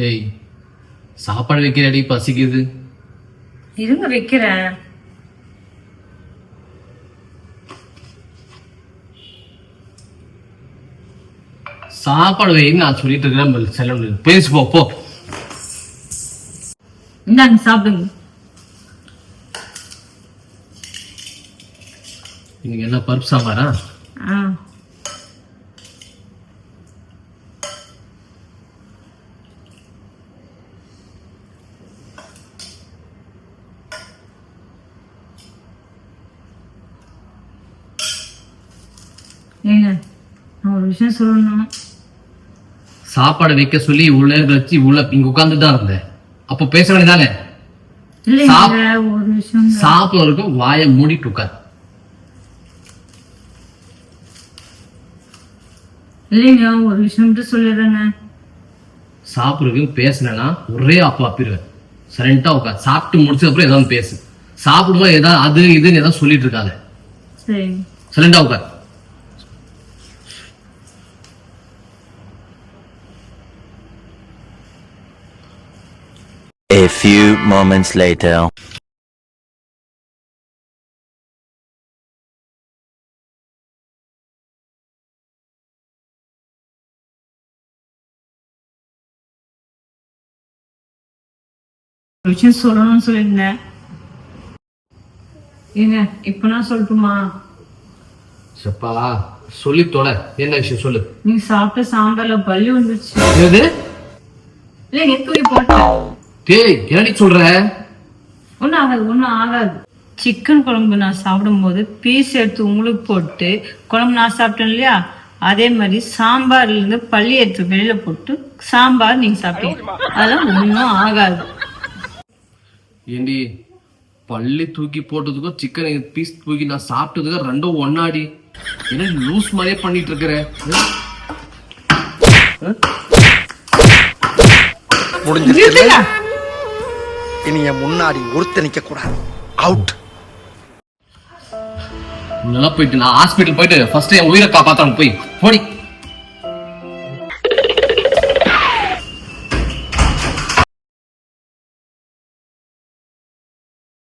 ஏய், சாப்பாடு வைக்கிறடி, பசிக்குது. இருங்க வைக்கிறேன். சாப்பாடு வைன்னு நான் சொல்லிட்டு இருக்கிறேன். செல்ல பேசி போ. இந்தாங்க சாப்பிடுங்க. இன்னைக்கு என்ன பருப்பு சாம்பாரா? ஏங்க நான் ஒரு விஷயம் சொல்லணும். சாப்பாடு வைக்க சொல்லி இவ்வளவு நேரம் கழிச்சு இங்க உட்கார்ந்து தான் இருந்தேன். அப்போ பேச வேண்டியதானே? ஒரு விஷயம் சாப்பிடுறதுக்கு வாயை மூடிட்டு உட்கார். இல்லைங்க ஒரு விஷயம் மட்டும் சொல்லிடுறேங்க. சாப்பிடுறதுக்கு பேசினா ஒரே அப்பிடுவேன். சைலண்டா உட்கார். சாப்பிட்டு முடிச்சது அப்புறம் ஏதாவது பேசு. சாப்பிடும்போது ஏதாவது அது இதுன்னு ஏதாவது சொல்லிட்டு இருக்காங்க. சரி, சைலண்டா உட்கார். A few moments later. விஷயம் சொல்லணும்னு சொல்லியிருந்தேன். ஏங்க இப்ப நான் சொல்லட்டுமா? சப்பா சொல்லி தொலை. என்ன விஷயம் சொல்லு. நீங்க சாப்பிட்ட சாம்பார்ல பல்லி வந்துருச்சு. எது? இல்லைங்க தூக்கி போட்டேன். டேய் என்னடி சொல்ற? ஒன்னும் ஆகாது. சிக்கன் குழம்பு நான் சாப்பிடும் போது பீஸ் எடுத்து உங்களுக்கு போட்டு குழம்பு நான் சாப்பிட்டேன் இல்லையா, அதே மாதிரி சாம்பார்ல இருந்து பள்ளி எடுத்து வெளியில போட்டு சாம்பார் நீங்க சாப்பிட்டீங்க. அதெல்லாம் ஒன்னும் ஆகாது. ஏண்டி பள்ளி தூக்கி போட்டதுக்கும் சிக்கன் பீஸ் தூக்கி நான் சாப்பிட்டதுக்கும் ரெண்டும் ஒன்னாடி. என்ன லூஸ் மாதிரியே பண்ணிட்டு இருக்கிற? முடிஞ்சிருச்சு. இனி என் முன்னாடி ஒருத்த நிக்க கூடாது. அவுட். நல்லா போயிட்டு நான் ஹாஸ்பிட்டல் போயிட்டு ஃபர்ஸ்ட் என் உயிரை காப்பாத்தான் போய் போடி.